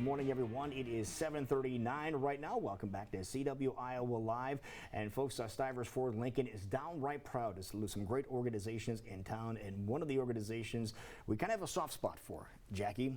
Good morning, everyone. It is 7:39 right now. Welcome back to CW Iowa Live. And folks, Stivers Ford Lincoln is downright proud to salute some great organizations in town. And one of the organizations we kind of have a soft spot for, Jackie,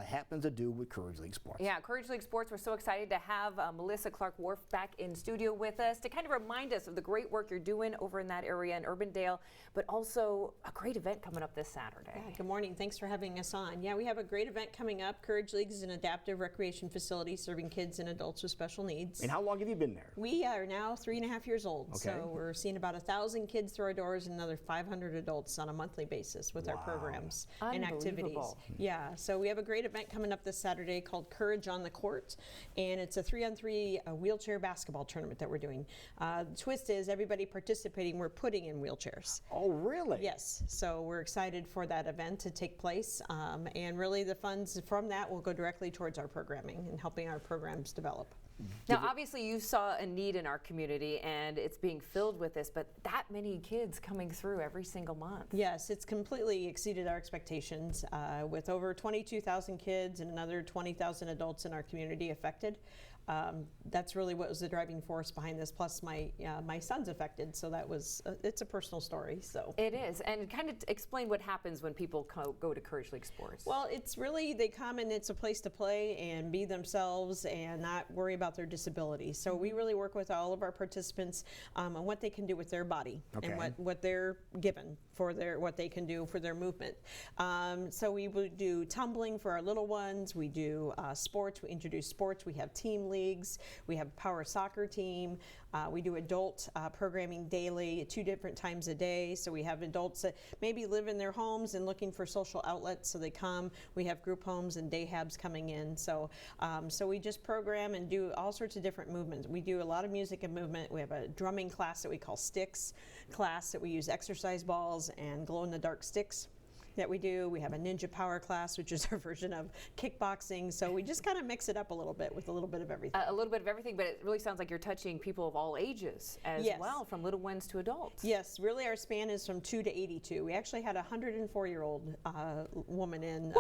happens to do with Courage League Sports. Yeah, Courage League Sports. We're so excited to have Melissa Clark-Worf back in studio with us to kind of remind us of the great work you're doing over in that area in Urbandale, but also a great event coming up this Saturday. Yeah, good morning. Thanks for having us on. Yeah, we have a great event coming up. Courage League is an adaptive recreation facility serving kids and adults with special needs. And how long have you been there? We are now 3.5 years old. Okay. So we're seeing about 1,000 kids through our doors and another 500 adults on a monthly basis with our programs and activities. Yeah, so we have a great event coming up this Saturday called Courage on the Court, and it's a 3-on-3 wheelchair basketball tournament that we're doing. The twist is everybody participating, we're putting in wheelchairs. Oh, really? Yes, so we're excited for that event to take place, and really the funds from that will go directly towards our programming and helping our programs develop. Now, obviously, you saw a need in our community, and it's being filled with this, but that many kids coming through every single month. Yes, it's completely exceeded our expectations, with over 22,000 kids and another 20,000 adults in our community affected. That's really what was the driving force behind this. Plus, my son's affected, so that was it's a personal story. So it is, and kind of explain what happens when people go to Courage League Sports. Well, it's really they come and it's a place to play and be themselves and not worry about their disability. So we really work with all of our participants on what they can do with their body and what they're given for what they can do for their movement. So we would do tumbling for our little ones. We do sports. We introduce sports. We have team leagues. We have a power soccer team. We do adult programming daily, 2 different times a day. So we have adults that maybe live in their homes and looking for social outlets, so they come. We have group homes and day habs coming in. So so we just program and do all sorts of different movements. We do a lot of music and movement. We have a drumming class that we call Sticks class that we use exercise balls and glow-in-the-dark sticks that we do. We have a ninja power class, which is our version of kickboxing. So we just kind of mix it up a little bit with a little bit of everything. A little bit of everything, but it really sounds like you're touching people of all ages as well, from little ones to adults. Yes, really our span is from 2 to 82. We actually had a 104-year-old woman in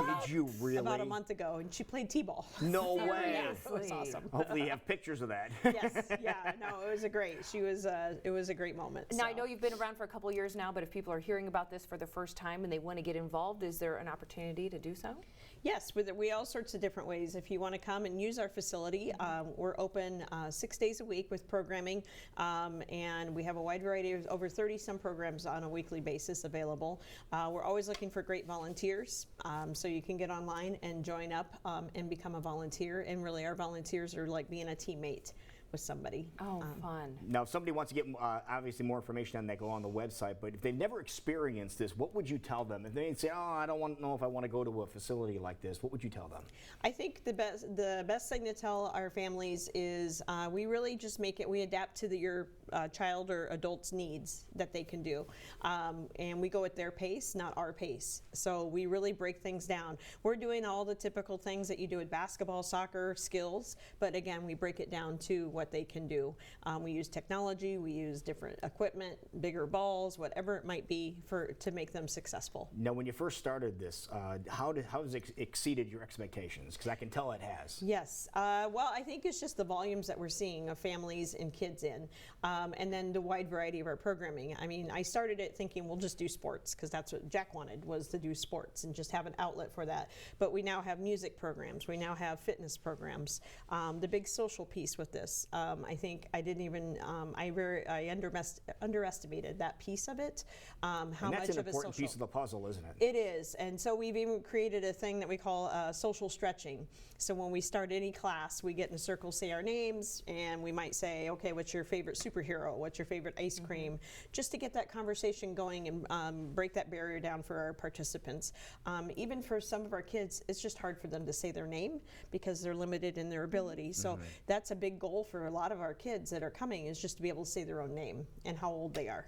about a month ago, and she played t-ball. No way. It was awesome. Hopefully you have pictures of that. Yes, yeah, no, it was it was a great moment. Now, I know you've been around for a couple of years now, but if people are hearing about this for the first time and they want to get involved, is there an opportunity to do so? Yes, we all sorts of different ways. If you want to come and use our facility, we're open 6 days a week with programming, and we have a wide variety of over 30-some programs on a weekly basis available. We're always looking for great volunteers, so you can get online and join up and become a volunteer. And really, our volunteers are like being a teammate with somebody. Oh, fun. Now, if somebody wants to get obviously more information on that, go on the website, but if they've never experienced this, what would you tell them? If they say, oh, I don't know if I want to go to a facility like this, what would you tell them? I think the best thing to tell our families is we really just we adapt to your child or adult's needs that they can do. And we go at their pace, not our pace. So we really break things down. We're doing all the typical things that you do with basketball, soccer, skills, but again, we break it down to what they can do. We use technology, we use different equipment, bigger balls, whatever it might be to make them successful. Now, when you first started this, how has it exceeded your expectations? Because I can tell it has. Yes. Well, I think it's just the volumes that we're seeing of families and kids in, and then the wide variety of our programming. I mean, I started it thinking we'll just do sports because that's what Jack wanted, was to do sports and just have an outlet for that. But we now have music programs. We now have fitness programs. The big social piece with this, I think I didn't even, I underestimated that piece of it. How and much of a that's an important piece of the puzzle, isn't it? It is, and so we've even created a thing that we call social stretching. So when we start any class, we get in a circle, say our names, and we might say, okay, what's your favorite superhero? What's your favorite ice cream? Just to get that conversation going and break that barrier down for our participants. Even for some of our kids, it's just hard for them to say their name because they're limited in their ability. So that's a big goal for a lot of our kids that are coming, is just to be able to say their own name and how old they are.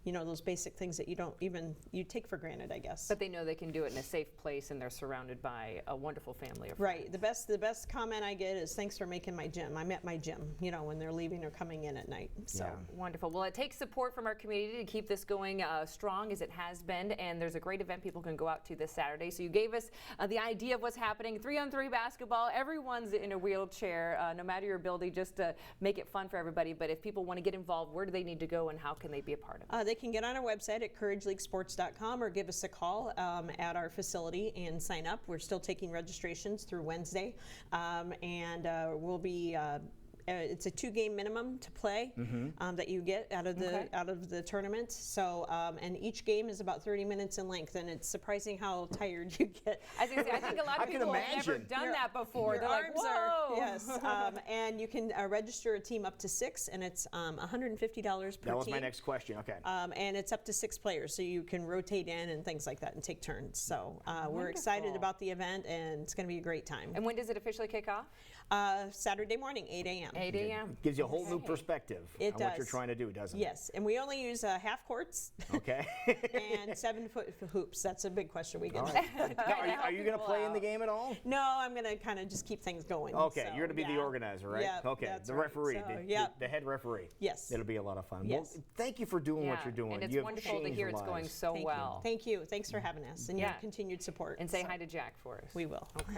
those basic things that you take for granted, I guess. But they know they can do it in a safe place, and they're surrounded by a wonderful family of friends. Right. The best comment I get is, thanks for making my gym. I'm at my gym, when they're leaving or coming in at night. So Wonderful. Well, it takes support from our community to keep this going strong as it has been, and there's a great event people can go out to this Saturday. So you gave us the idea of what's happening. 3-on-3 basketball. Everyone's in a wheelchair, no matter your ability, just to make it fun for everybody. But if people want to get involved, where do they need to go, and how can they be a part of it? They can get on our website at courageleaguesports.com or give us a call at our facility and sign up. We're still taking registrations through Wednesday, and we'll be. It's a 2-game minimum to play that you get out of the tournament. So and each game is about 30 minutes in length, and it's surprising how tired you get. I think a lot of people have never done that before. They're like, whoa. Yes, and you can register a team up to 6, and it's $150 per team. That was my next question. Okay. And it's up to 6 players, so you can rotate in and things like that and take turns. So we're excited about the event, and it's going to be a great time. And when does it officially kick off? Saturday morning, 8 a.m. 8 a.m. Gives you a whole new perspective It on does. what you're trying to do, doesn't it? Yes, and we only use half courts. Okay. And 7-foot hoops. That's a big question we get. Now, are you going to play in the game at all? No, I'm going to kind of just keep things going. Okay, so, you're going to be the organizer, right? Yep, okay, that's the right. referee, So, the head referee. Yes. It'll be a lot of fun. Yes. Well, thank you for doing what you're doing. And it's You have wonderful to changed hear it's going lives. so well. Thank you. Thanks for having us and your continued support. And say hi to Jack for us. We will. Okay.